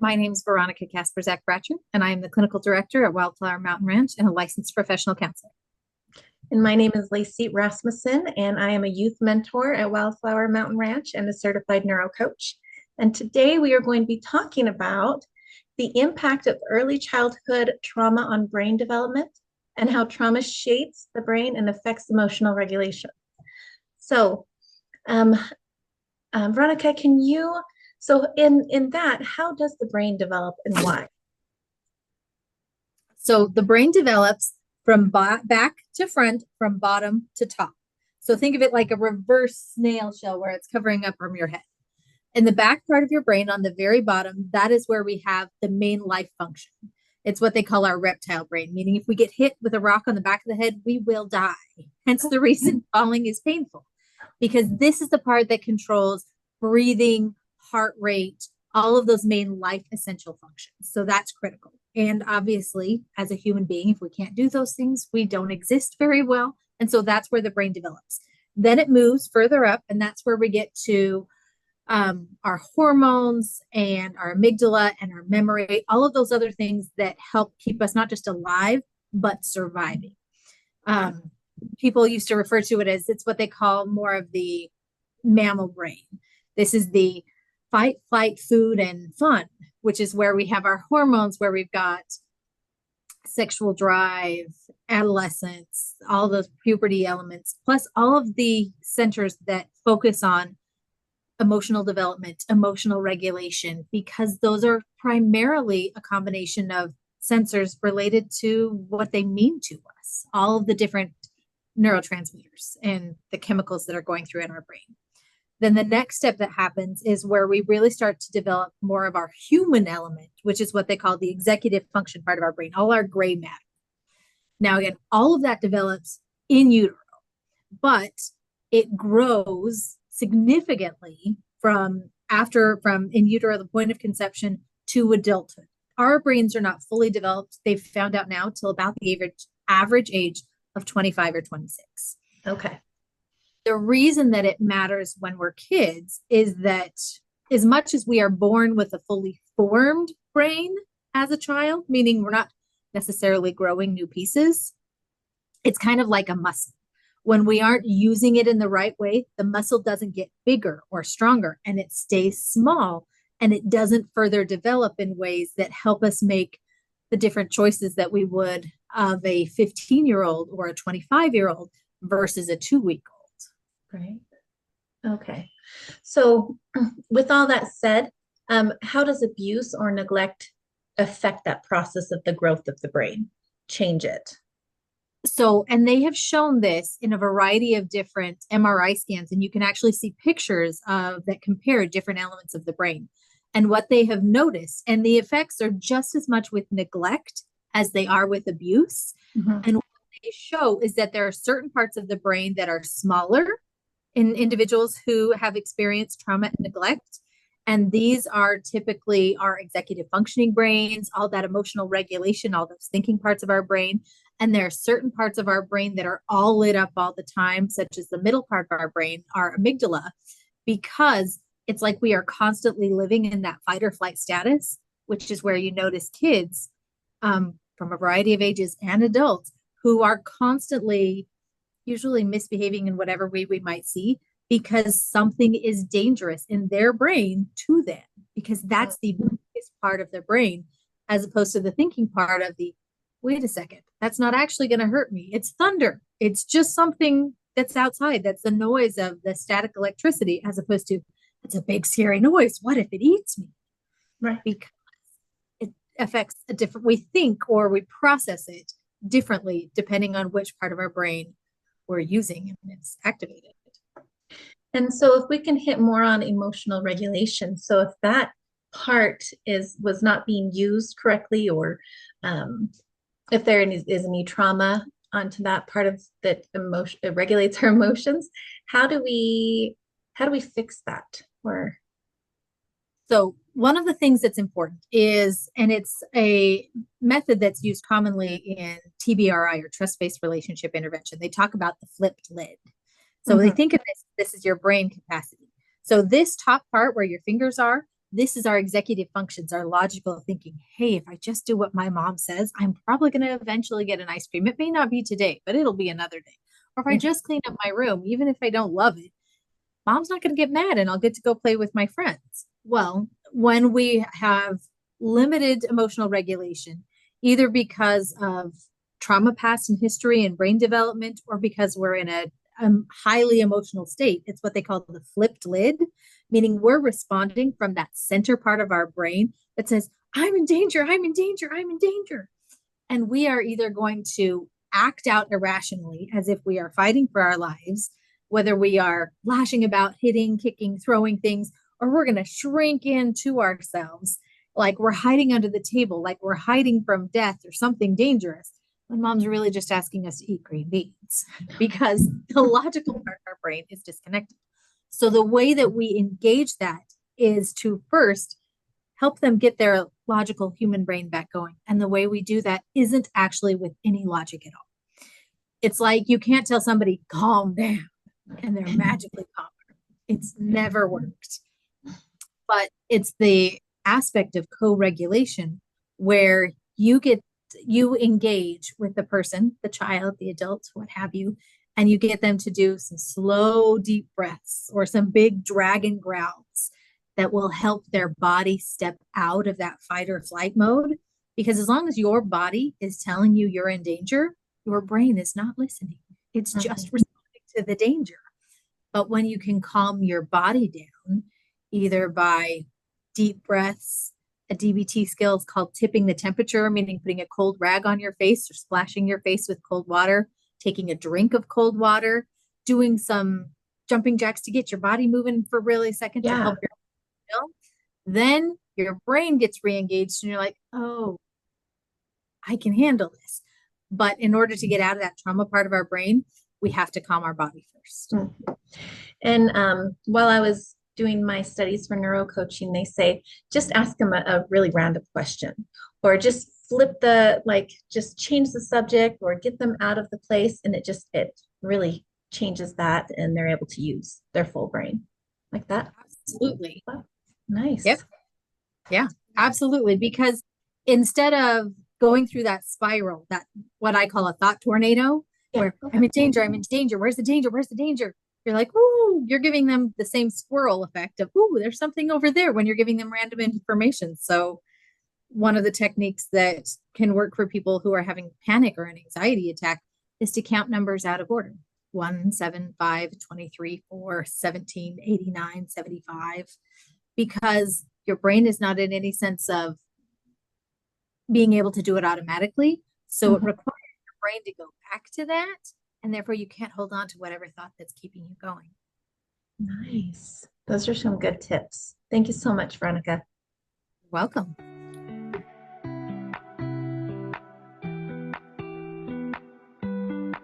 My name is Veronica Kasperzak-Bratcher, and I am the clinical director at Wildflower Mountain Ranch and a licensed professional counselor. And my name is Lacey Rasmussen, and I am a youth mentor at Wildflower Mountain Ranch and a certified neuro coach. And today we are going to be talking about the impact of early childhood trauma on brain development and how trauma shapes the brain and affects emotional regulation. So, Veronica, in that, how does the brain develop and why? So the brain develops from back to front, from bottom to top. So think of it like a reverse snail shell where it's covering up from your head. In the back part of your brain on the very bottom, that is where we have the main life function. It's what they call our reptile brain, meaning if we get hit with a rock on the back of the head, we will die. Hence the reason falling is painful, because this is the part that controls breathing, heart rate, all of those main life essential functions. So that's critical. And obviously, as a human being, if we can't do those things, we don't exist very well. And so that's where the brain develops. Then it moves further up, and that's where we get to our hormones and our amygdala and our memory, all of those other things that help keep us not just alive, but surviving. People used to refer to it as, it's what they call more of the mammal brain. This is the fight, flight, food, and fun, which is where we have our hormones, where we've got sexual drive, adolescence, all those puberty elements, plus all of the centers that focus on emotional development, emotional regulation, because those are primarily a combination of sensors related to what they mean to us, all of the different neurotransmitters and the chemicals that are going through in our brain. Then the next step that happens is where we really start to develop more of our human element, which is what they call the executive function part of our brain, all our gray matter. Now, again, all of that develops in utero, but it grows significantly from in utero, the point of conception, to adulthood. Our brains are not fully developed, they've found out now, till about the average age of 25 or 26. Okay. The reason that it matters when we're kids is that as much as we are born with a fully formed brain as a child, meaning we're not necessarily growing new pieces, it's kind of like a muscle. When we aren't using it in the right way, the muscle doesn't get bigger or stronger, and it stays small, and it doesn't further develop in ways that help us make the different choices that we would of a 15-year-old or a 25-year-old versus a 2-week-old. Right. Okay. So with all that said, how does abuse or neglect affect that process of the growth of the brain, change it? So, and they have shown this in a variety of different MRI scans, and you can actually see pictures of that compare different elements of the brain. And what they have noticed, and the effects are just as much with neglect as they are with abuse. Mm-hmm. And what they show is that there are certain parts of the brain that are smaller in individuals who have experienced trauma and neglect. And these are typically our executive functioning brains, all that emotional regulation, all those thinking parts of our brain. And there are certain parts of our brain that are all lit up all the time, such as the middle part of our brain, our amygdala, because it's like we are constantly living in that fight or flight status, which is where you notice kids from a variety of ages and adults who are constantly usually misbehaving in whatever way we might see, because something is dangerous in their brain to them, because that's the biggest part of their brain, as opposed to the thinking part of the, wait a second, that's not actually going to hurt me. It's thunder. It's just something that's outside. That's the noise of the static electricity, as opposed to, it's a big scary noise. What if it eats me? Right. Because it affects a different, we think or we process it differently depending on which part of our brain we're using and it's activated. And so if we can hit more on emotional regulation, so if that part was not being used correctly, or if there is any trauma onto that part of that emotion, it regulates our emotions, how do we fix that? Or so one of the things that's important is, and it's a method that's used commonly in TBRI or trust-based relationship intervention, they talk about the flipped lid. So they think of this is your brain capacity. So this top part where your fingers are, this is our executive functions, our logical thinking. Hey, if I just do what my mom says, I'm probably going to eventually get an ice cream. It may not be today, but it'll be another day. Or if I just clean up my room, even if I don't love it, mom's not going to get mad and I'll get to go play with my friends. Well, when we have limited emotional regulation, either because of trauma past in history and brain development, or because we're in a highly emotional state, it's what they call the flipped lid, meaning we're responding from that center part of our brain that says, I'm in danger, I'm in danger, I'm in danger. And we are either going to act out irrationally as if we are fighting for our lives, whether we are lashing about, hitting, kicking, throwing things, or we're going to shrink into ourselves like we're hiding under the table, like we're hiding from death or something dangerous, when mom's really just asking us to eat green beans because the logical part of our brain is disconnected. So the way that we engage that is to first help them get their logical human brain back going. And the way we do that isn't actually with any logic at all. It's like you can't tell somebody, calm down, and they're magically calmer. It's never worked. But it's the aspect of co-regulation where you engage with the person, the child, the adult, what have you, and you get them to do some slow, deep breaths or some big dragon growls that will help their body step out of that fight or flight mode. Because as long as your body is telling you you're in danger, your brain is not listening. It's just responding to the danger. But when you can calm your body down, either by deep breaths, a DBT skill is called tipping the temperature, meaning putting a cold rag on your face or splashing your face with cold water, taking a drink of cold water, doing some jumping jacks to get your body moving for really a second to help your feel. Then your brain gets re-engaged and you're like, oh, I can handle this. But in order to get out of that trauma part of our brain, we have to calm our body first. And while I was doing my studies for neurocoaching, they say just ask them a really random question, or just flip the, like, just change the subject or get them out of the place. And it really changes that and they're able to use their full brain like that. Absolutely. Wow. Nice. Yep. Yeah, absolutely. Because instead of going through that spiral, that what I call a thought tornado, where I'm in danger, I'm in danger. Where's the danger? Where's the danger? You're like, ooh, you're giving them the same squirrel effect of, ooh, there's something over there when you're giving them random information. So one of the techniques that can work for people who are having panic or an anxiety attack is to count numbers out of order. 1, 7, 5, 23, 4, 17, 89, 75, because your brain is not in any sense of being able to do it automatically. So it requires your brain to go back to that. And therefore you can't hold on to whatever thought that's keeping you going. Nice. Those are some good tips. Thank you so much, Veronica. Welcome.